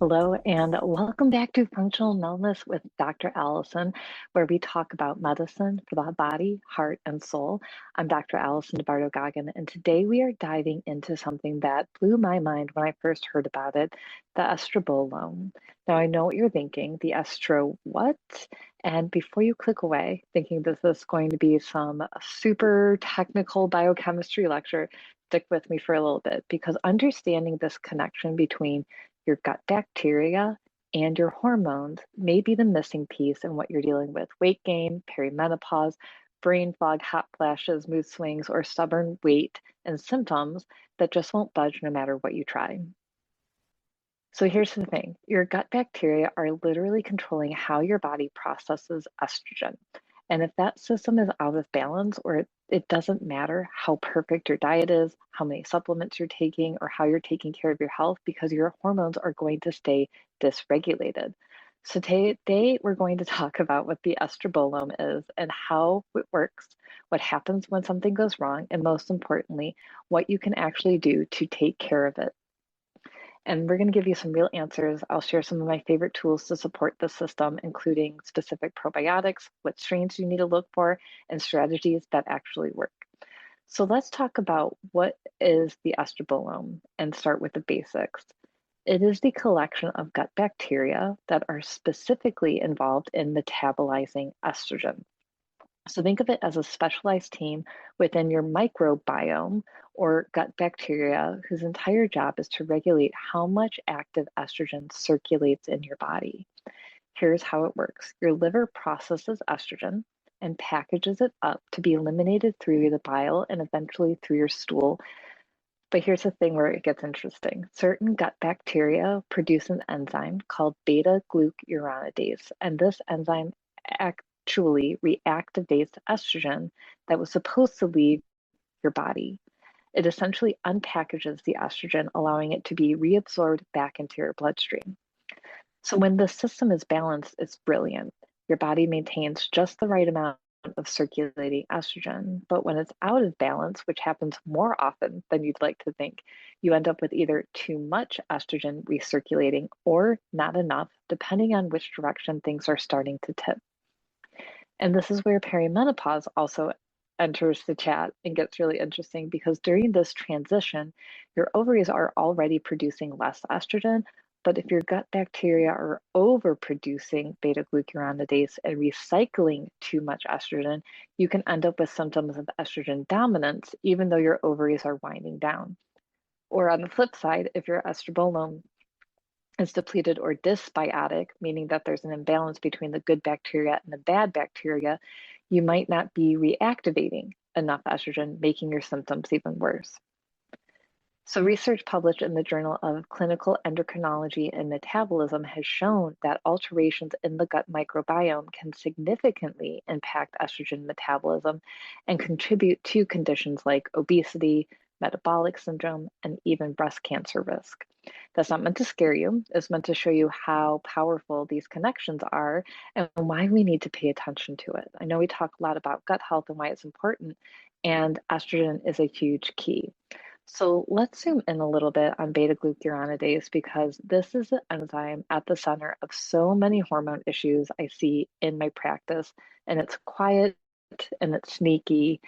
Hello, and welcome back to Functional Wellness with Dr. Allison, where we talk about medicine for the body, heart, and soul. I'm Dr. Alison DiBarto Goggin, and today we are diving into something that blew my mind when I first heard about it, the estrobolome. Now, I know what you're thinking, the estro what? And before you click away, thinking this is going to be some super technical biochemistry lecture, stick with me for a little bit because understanding this connection between your gut bacteria and your hormones may be the missing piece in what you're dealing with. Weight gain, perimenopause, brain fog, hot flashes, mood swings, or stubborn weight and symptoms that just won't budge no matter what you try. So here's the thing, your gut bacteria are literally controlling how your body processes estrogen. And if that system is out of balance, or it doesn't matter how perfect your diet is, how many supplements you're taking, or how you're taking care of your health, because your hormones are going to stay dysregulated. So today we're going to talk about what the estrobolome is and how it works, what happens when something goes wrong, and most importantly, what you can actually do to take care of it. And we're going to give you some real answers. I'll share some of my favorite tools to support the system, including specific probiotics, what strains you need to look for, and strategies that actually work. So let's talk about what is the estrobolome and start with the basics. It is the collection of gut bacteria that are specifically involved in metabolizing estrogen. So think of it as a specialized team within your microbiome or gut bacteria whose entire job is to regulate how much active estrogen circulates in your body. Here's how it works. Your liver processes estrogen and packages it up to be eliminated through the bile and eventually through your stool. But here's the thing where it gets interesting. Certain gut bacteria produce an enzyme called beta-glucuronidase, and this enzyme actually reactivates estrogen that was supposed to leave your body. It essentially unpackages the estrogen, allowing it to be reabsorbed back into your bloodstream. So when the system is balanced, it's brilliant. Your body maintains just the right amount of circulating estrogen. But when it's out of balance, which happens more often than you'd like to think, you end up with either too much estrogen recirculating or not enough, depending on which direction things are starting to tip. And this is where perimenopause also enters the chat and gets really interesting because during this transition, your ovaries are already producing less estrogen. But if your gut bacteria are overproducing beta glucuronidase and recycling too much estrogen, you can end up with symptoms of estrogen dominance, even though your ovaries are winding down. Or on the flip side, if your estrobolome is depleted or dysbiotic, meaning that there's an imbalance between the good bacteria and the bad bacteria, you might not be reactivating enough estrogen, making your symptoms even worse. So research published in the Journal of Clinical Endocrinology and Metabolism has shown that alterations in the gut microbiome can significantly impact estrogen metabolism and contribute to conditions like obesity, metabolic syndrome, and even breast cancer risk. That's not meant to scare you. It's meant to show you how powerful these connections are and why we need to pay attention to it. I know we talk a lot about gut health and why it's important, and estrogen is a huge key. So let's zoom in a little bit on beta-glucuronidase because this is an enzyme at the center of so many hormone issues I see in my practice, and it's quiet and it's sneaky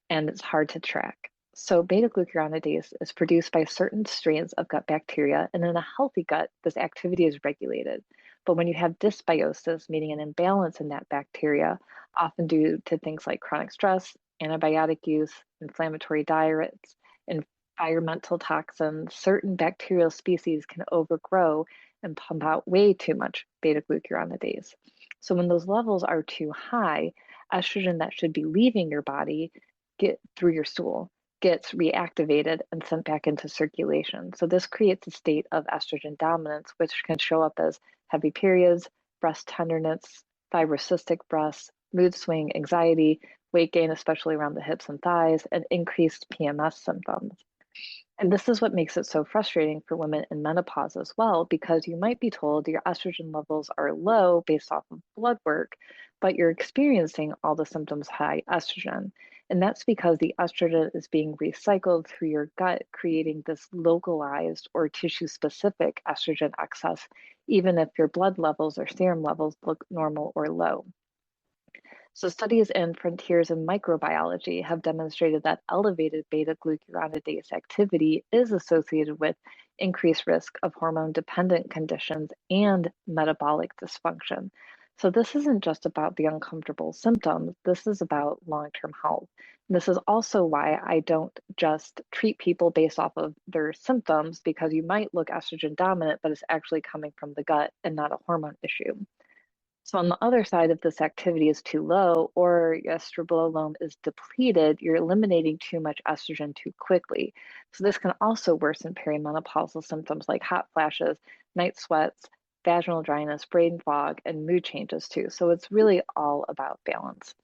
and it's hard to track. So beta-glucuronidase is produced by certain strains of gut bacteria, and in a healthy gut, this activity is regulated. But when you have dysbiosis, meaning an imbalance in that bacteria, often due to things like chronic stress, antibiotic use, inflammatory diets, environmental toxins, certain bacterial species can overgrow and pump out way too much beta-glucuronidase. So when those levels are too high, estrogen that should be leaving your body get through your stool gets reactivated and sent back into circulation. So this creates a state of estrogen dominance, which can show up as heavy periods, breast tenderness, fibrocystic breasts, mood swing, anxiety, weight gain, especially around the hips and thighs, and increased PMS symptoms. And this is what makes it so frustrating for women in menopause as well, because you might be told your estrogen levels are low based off of blood work, but you're experiencing all the symptoms high estrogen. And that's because the estrogen is being recycled through your gut, creating this localized or tissue specific estrogen excess, even if your blood levels or serum levels look normal or low. So, studies in Frontiers in Microbiology have demonstrated that elevated beta-glucuronidase activity is associated with increased risk of hormone-dependent conditions and metabolic dysfunction. So, this isn't just about the uncomfortable symptoms, this is about long-term health. This is also why I don't just treat people based off of their symptoms, because you might look estrogen dominant, but it's actually coming from the gut and not a hormone issue. So on the other side, if this activity is too low or your estrobolome is depleted, you're eliminating too much estrogen too quickly. So this can also worsen perimenopausal symptoms like hot flashes, night sweats, vaginal dryness, brain fog, and mood changes too. So it's really all about balance.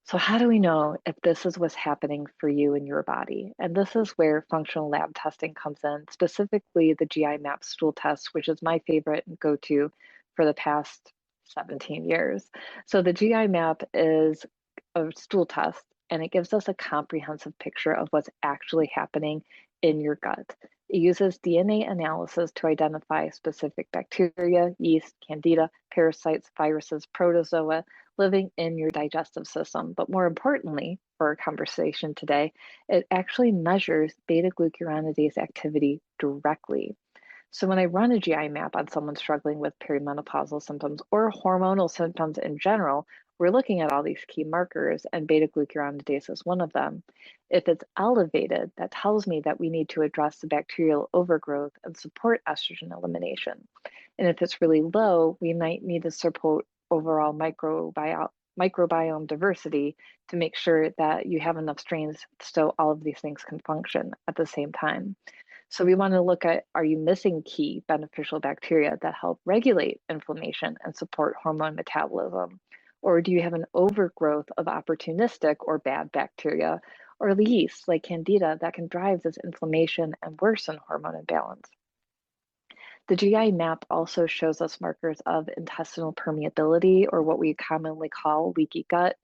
So how do we know if this is what's happening for you in your body? And this is where functional lab testing comes in, specifically the GI map stool test, which is my favorite and go-to for the past 17 years. So the GI map is a stool test, and it gives us a comprehensive picture of what's actually happening in your gut. It uses DNA analysis to identify specific bacteria, yeast, candida, parasites, viruses, protozoa living in your digestive system. But more importantly, for our conversation today, it actually measures beta glucuronidase activity directly. So when I run a GI map on someone struggling with perimenopausal symptoms or hormonal symptoms in general, we're looking at all these key markers, and beta glucuronidase is one of them. If it's elevated, that tells me that we need to address the bacterial overgrowth and support estrogen elimination. And if it's really low, we might need to support overall microbiome diversity to make sure that you have enough strains so all of these things can function at the same time. So we want to look at, are you missing key beneficial bacteria that help regulate inflammation and support hormone metabolism? Or do you have an overgrowth of opportunistic or bad bacteria or yeast like candida that can drive this inflammation and worsen hormone imbalance? The GI map also shows us markers of intestinal permeability, or what we commonly call leaky gut,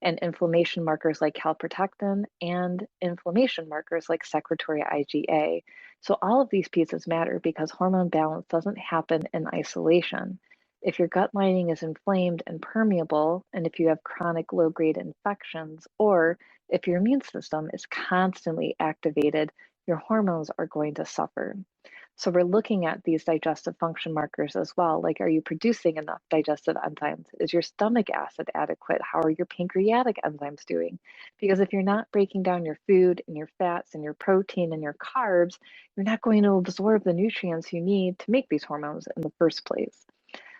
and inflammation markers like calprotectin, and inflammation markers like secretory IgA. So all of these pieces matter because hormone balance doesn't happen in isolation. If your gut lining is inflamed and permeable, and if you have chronic low-grade infections, or if your immune system is constantly activated, your hormones are going to suffer. So we're looking at these digestive function markers as well, like, are you producing enough digestive enzymes? Is your stomach acid adequate? How are your pancreatic enzymes doing? Because if you're not breaking down your food and your fats and your protein and your carbs, you're not going to absorb the nutrients you need to make these hormones in the first place.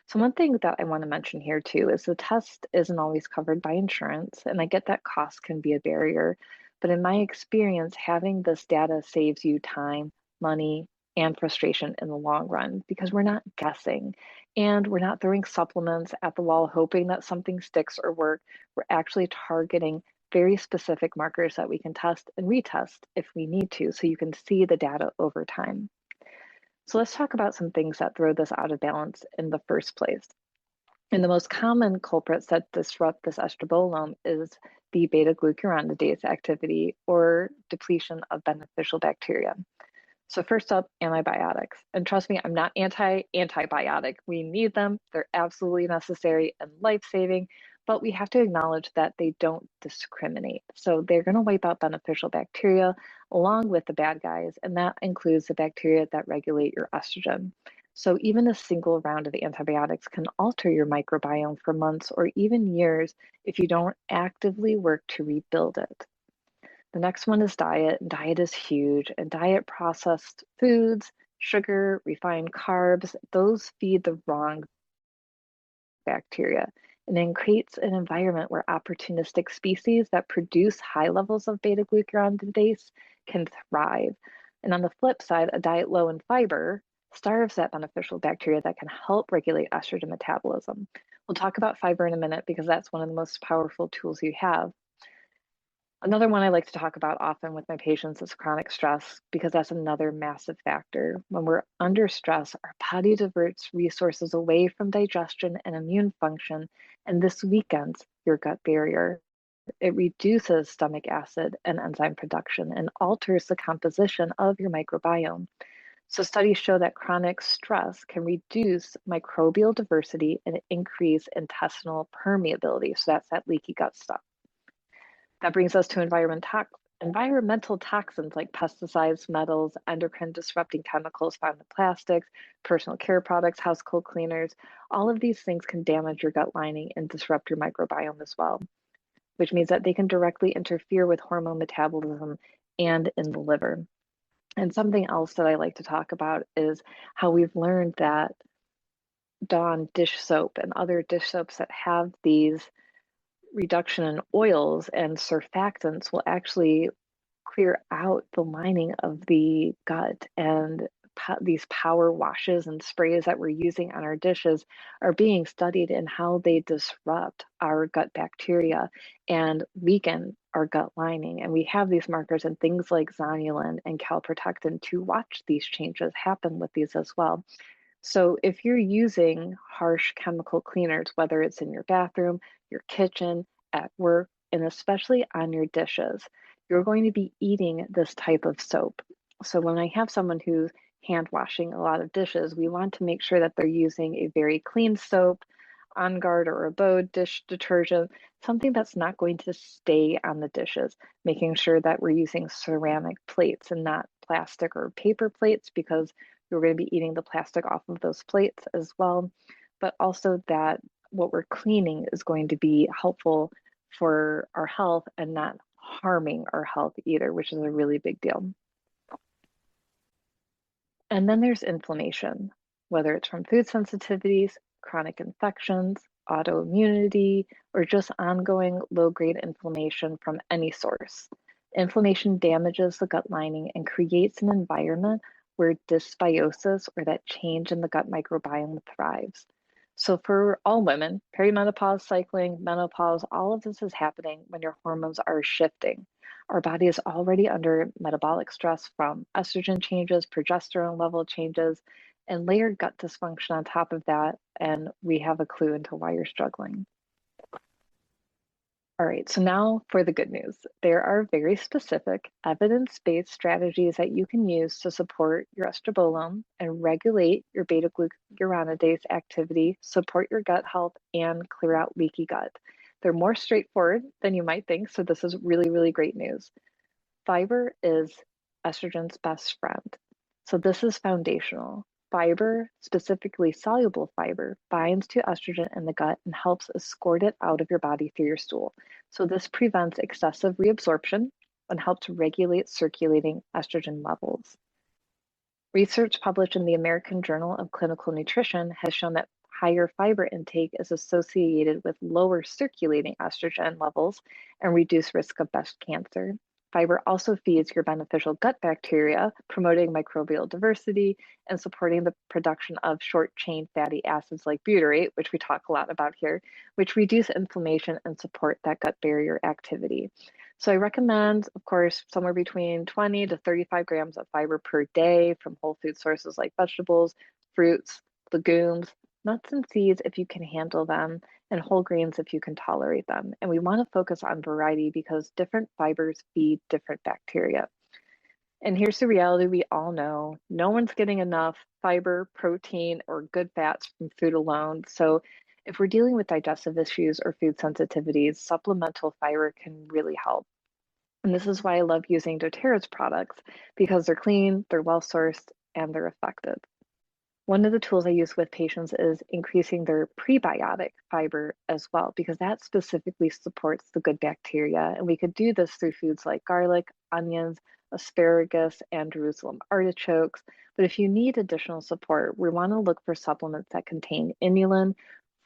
So one thing that I want to mention here too is the test isn't always covered by insurance, and I get that cost can be a barrier. But in my experience, having this data saves you time, money, and frustration in the long run because we're not guessing and we're not throwing supplements at the wall hoping that something sticks or work. We're actually targeting very specific markers that we can test and retest if we need to, so you can see the data over time. So let's talk about some things that throw this out of balance in the first place. And the most common culprits that disrupt this estrobolome is the beta glucuronidase activity or depletion of beneficial bacteria. So first up, antibiotics. And trust me, I'm not anti-antibiotic. We need them. They're absolutely necessary and life-saving, but we have to acknowledge that they don't discriminate. So they're going to wipe out beneficial bacteria along with the bad guys, and that includes the bacteria that regulate your estrogen. So even a single round of antibiotics can alter your microbiome for months or even years if you don't actively work to rebuild it. The next one is diet. Diet is huge, and diet processed foods, sugar, refined carbs, those feed the wrong bacteria. And then creates an environment where opportunistic species that produce high levels of beta glucuronidase can thrive. And on the flip side, a diet low in fiber starves that beneficial bacteria that can help regulate estrogen metabolism. We'll talk about fiber in a minute because that's one of the most powerful tools you have. Another one I like to talk about often with my patients is chronic stress, because that's another massive factor. When we're under stress, our body diverts resources away from digestion and immune function, and this weakens your gut barrier. It reduces stomach acid and enzyme production and alters the composition of your microbiome. So, studies show that chronic stress can reduce microbial diversity and increase intestinal permeability. So, that's that leaky gut stuff. That brings us to environmental toxins like pesticides, metals, endocrine disrupting chemicals found in plastics, personal care products, household cleaners. All of these things can damage your gut lining and disrupt your microbiome as well, which means that they can directly interfere with hormone metabolism and in the liver. And something else that I like to talk about is how we've learned that Dawn dish soap and other dish soaps that have these reduction in oils and surfactants will actually clear out the lining of the gut. And these power washes and sprays that we're using on our dishes are being studied in how they disrupt our gut bacteria and weaken our gut lining. And we have these markers in things like zonulin and calprotectin to watch these changes happen with these as well. So if you're using harsh chemical cleaners, whether it's in your bathroom, your kitchen, at work, and especially on your dishes, you're going to be eating this type of soap. So when I have someone who's hand washing a lot of dishes, we want to make sure that they're using a very clean soap, On Guard or Abode dish detergent, something that's not going to stay on the dishes, making sure that we're using ceramic plates and not plastic or paper plates, because we're going to be eating the plastic off of those plates as well. But also that what we're cleaning is going to be helpful for our health and not harming our health either, which is a really big deal. And then there's inflammation, whether it's from food sensitivities, chronic infections, autoimmunity, or just ongoing low-grade inflammation from any source. Inflammation damages the gut lining and creates an environment where dysbiosis, or that change in the gut microbiome, thrives. So for all women, perimenopause, cycling, menopause, all of this is happening when your hormones are shifting. Our body is already under metabolic stress from estrogen changes, progesterone level changes, and layered gut dysfunction on top of that. And we have a clue into why you're struggling. All right, so now for the good news. There are very specific evidence-based strategies that you can use to support your estrobolome and regulate your beta-glucuronidase activity, support your gut health, and clear out leaky gut. They're more straightforward than you might think, so this is really, really great news. Fiber is estrogen's best friend. So this is foundational. Fiber, specifically soluble fiber, binds to estrogen in the gut and helps escort it out of your body through your stool. So this prevents excessive reabsorption and helps regulate circulating estrogen levels. Research published in the American Journal of Clinical Nutrition has shown that higher fiber intake is associated with lower circulating estrogen levels and reduced risk of breast cancer. Fiber also feeds your beneficial gut bacteria, promoting microbial diversity and supporting the production of short-chain fatty acids like butyrate, which we talk a lot about here, which reduce inflammation and support that gut barrier activity. So I recommend, of course, somewhere between 20 to 35 grams of fiber per day from whole food sources like vegetables, fruits, legumes, nuts and seeds if you can handle them, and whole grains if you can tolerate them. And we want to focus on variety because different fibers feed different bacteria. And here's the reality we all know: no one's getting enough fiber, protein, or good fats from food alone. So if we're dealing with digestive issues or food sensitivities, supplemental fiber can really help. And this is why I love using doTERRA's products, because they're clean, they're well sourced, and they're effective. One of the tools I use with patients is increasing their prebiotic fiber as well, because that specifically supports the good bacteria. And we could do this through foods like garlic, onions, asparagus, and Jerusalem artichokes. But if you need additional support, we want to look for supplements that contain inulin,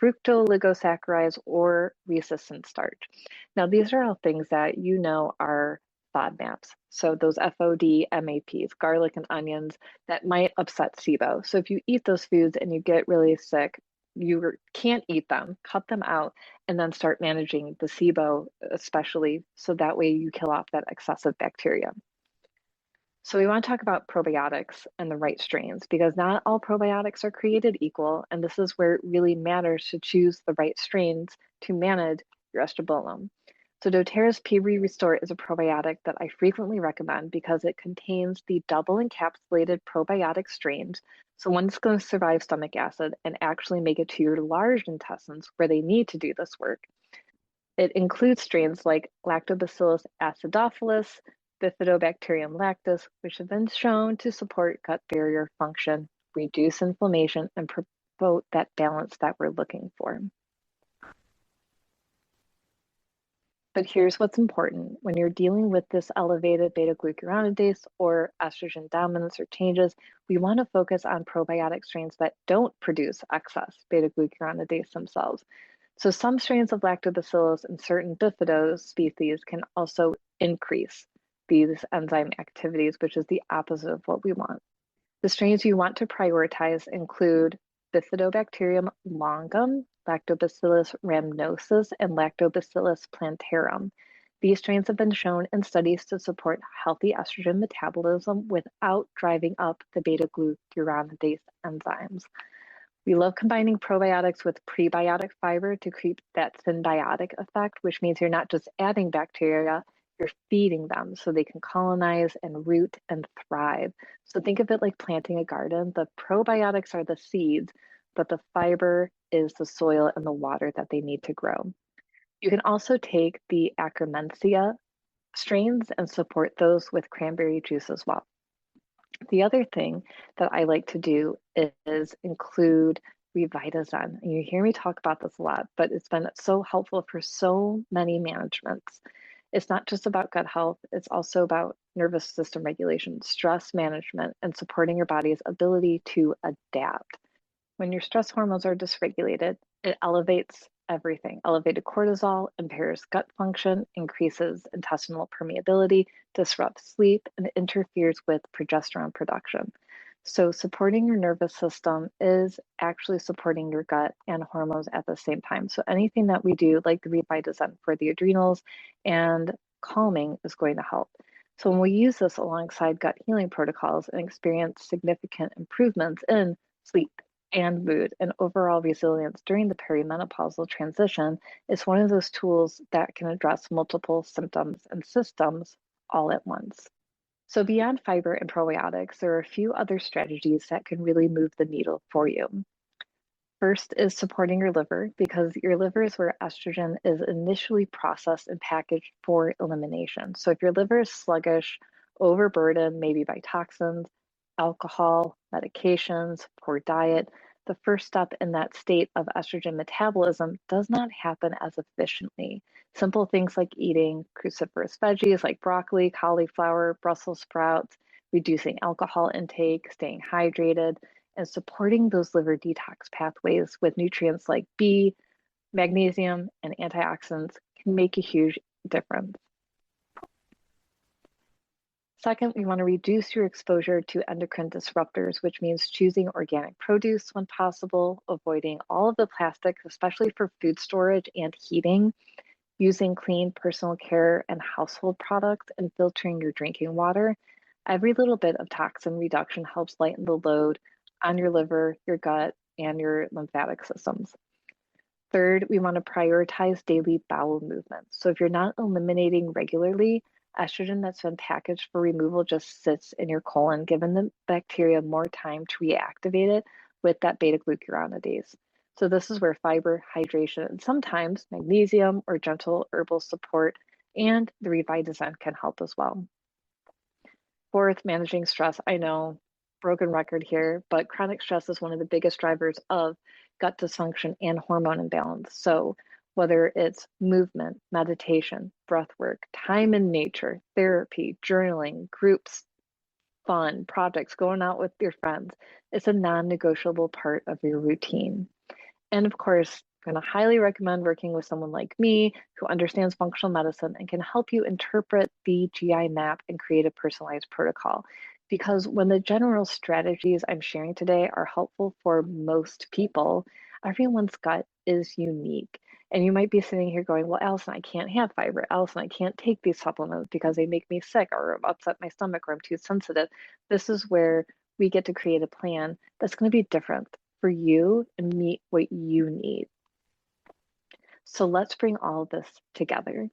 fructooligosaccharides, or resistant starch. Now, these are all things that you know are FODMAPs. So those FODMAPs, garlic and onions, that might upset SIBO. So if you eat those foods and you get really sick, you can't eat them, cut them out, and then start managing the SIBO, especially so that way you kill off that excessive bacteria. So we want to talk about probiotics and the right strains because not all probiotics are created equal, and this is where it really matters to choose the right strains to manage your estrobolome. So doTERRA's P Restore is a probiotic that I frequently recommend because it contains the double encapsulated probiotic strains. So one's going to survive stomach acid and actually make it to your large intestines where they need to do this work. It includes strains like Lactobacillus acidophilus, Bifidobacterium lactis, which have been shown to support gut barrier function, reduce inflammation, and promote that balance that we're looking for. But here's what's important. When you're dealing with this elevated beta-glucuronidase or estrogen dominance or changes, we want to focus on probiotic strains that don't produce excess beta-glucuronidase themselves. So some strains of lactobacillus and certain bifido species can also increase these enzyme activities, which is the opposite of what we want. The strains you want to prioritize include Bifidobacterium longum, Lactobacillus rhamnosus, and Lactobacillus plantarum. These strains have been shown in studies to support healthy estrogen metabolism without driving up the beta-glucuronidase enzymes. We love combining probiotics with prebiotic fiber to create that symbiotic effect, which means you're not just adding bacteria, you're feeding them so they can colonize and root and thrive. So think of it like planting a garden. The probiotics are the seeds, but the fiber is the soil and the water that they need to grow. You can also take the Akkermansia strains and support those with cranberry juice as well. The other thing that I like to do is include Revitazen. And you hear me talk about this a lot, but it's been so helpful for so many managements. It's not just about gut health, it's also about nervous system regulation, stress management, and supporting your body's ability to adapt. When your stress hormones are dysregulated, it elevates everything. Elevated cortisol impairs gut function, increases intestinal permeability, disrupts sleep, and interferes with progesterone production. So supporting your nervous system is actually supporting your gut and hormones at the same time. So anything that we do, like the Revitazen for the adrenals and calming, is going to help. So when we use this alongside gut healing protocols and experience significant improvements in sleep and mood and overall resilience during the perimenopausal transition, is one of those tools that can address multiple symptoms and systems all at once. So beyond fiber and probiotics, there are a few other strategies that can really move the needle for you. First is supporting your liver, because your liver is where estrogen is initially processed and packaged for elimination. So if your liver is sluggish, overburdened, maybe by toxins, alcohol, medications, poor diet, the first step in that state of estrogen metabolism does not happen as efficiently. Simple things like eating cruciferous veggies like broccoli, cauliflower, Brussels sprouts, reducing alcohol intake, staying hydrated, and supporting those liver detox pathways with nutrients like B, magnesium, and antioxidants can make a huge difference. Second, we want to reduce your exposure to endocrine disruptors, which means choosing organic produce when possible, avoiding all of the plastics, especially for food storage and heating, using clean personal care and household products, and filtering your drinking water. Every little bit of toxin reduction helps lighten the load on your liver, your gut, and your lymphatic systems. Third, we want to prioritize daily bowel movements. So if you're not eliminating regularly, estrogen that's been packaged for removal just sits in your colon, giving the bacteria more time to reactivate it with that beta-glucuronidase. So this is where fiber, hydration, and sometimes magnesium or gentle herbal support and the Revitazen can help as well. Fourth, managing stress. I know, broken record here, but chronic stress is one of the biggest drivers of gut dysfunction and hormone imbalance. So whether it's movement, meditation, breath work, time in nature, therapy, journaling, groups, fun, projects, going out with your friends, it's a non-negotiable part of your routine. And of course, I'm going to highly recommend working with someone like me who understands functional medicine and can help you interpret the GI map and create a personalized protocol. Because when the general strategies I'm sharing today are helpful for most people, everyone's gut is unique. And you might be sitting here going, well, Allison, I can't have fiber. Allison, I can't take these supplements because they make me sick or upset my stomach or I'm too sensitive. This is where we get to create a plan that's going to be different for you and meet what you need. So let's bring all of this together.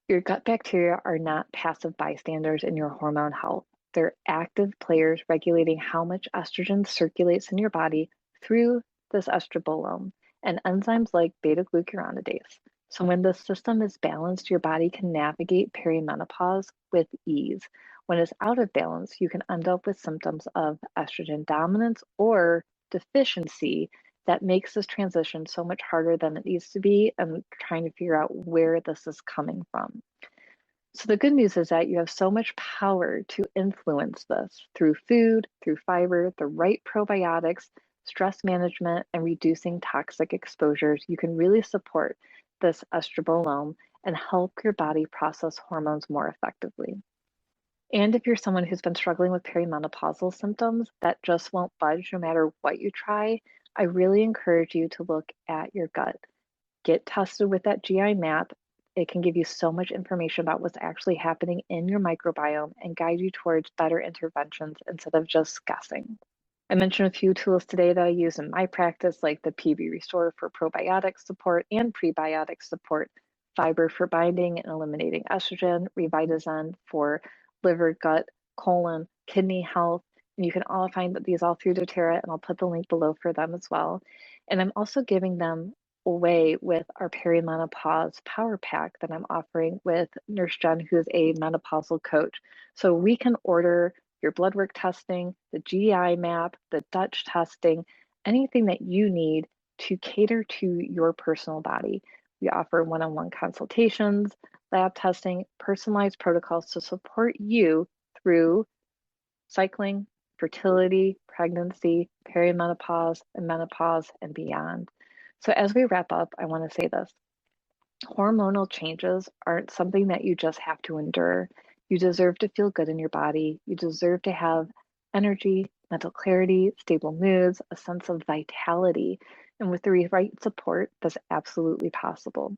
Your gut bacteria are not passive bystanders in your hormone health. They're active players regulating how much estrogen circulates in your body through this estrobolome and enzymes like beta-glucuronidase. So when the system is balanced, your body can navigate perimenopause with ease. When it's out of balance, you can end up with symptoms of estrogen dominance or deficiency that makes this transition so much harder than it needs to be, and trying to figure out where this is coming from. So the good news is that you have so much power to influence this through food, through fiber, the right probiotics, stress management, and reducing toxic exposures. You can really support this estrobolome and help your body process hormones more effectively. And if you're someone who's been struggling with perimenopausal symptoms that just won't budge no matter what you try, I really encourage you to look at your gut. Get tested with that GI map. It can give you so much information about what's actually happening in your microbiome and guide you towards better interventions instead of just guessing. I mentioned a few tools today that I use in my practice, like the PB Restore for probiotic support and prebiotic support, fiber for binding and eliminating estrogen, Revitazen for liver, gut, colon, kidney health. And you can all find these all through doTERRA, and I'll put the link below for them as well. And I'm also giving them away with our perimenopause power pack that I'm offering with Nurse Jen, who's a menopausal coach. So we can order your blood work testing, the GI map, the Dutch testing, anything that you need to cater to your personal body. We offer one-on-one consultations, lab testing, personalized protocols to support you through cycling, fertility, pregnancy, perimenopause, and menopause, and beyond. So as we wrap up, I want to say this. Hormonal changes aren't something that you just have to endure. You deserve to feel good in your body. You deserve to have energy, mental clarity, stable moods, a sense of vitality. And with the right support, that's absolutely possible.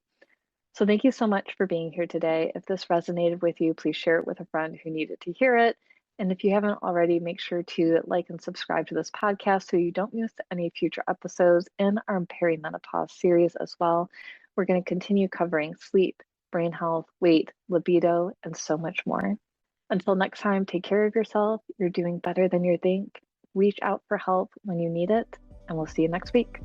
So thank you so much for being here today. If this resonated with you, please share it with a friend who needed to hear it. And if you haven't already, make sure to like and subscribe to this podcast so you don't miss any future episodes in our perimenopause series as well. We're going to continue covering sleep, brain health, weight, libido, and so much more. Until next time, take care of yourself. You're doing better than you think. Reach out for help when you need it, and we'll see you next week.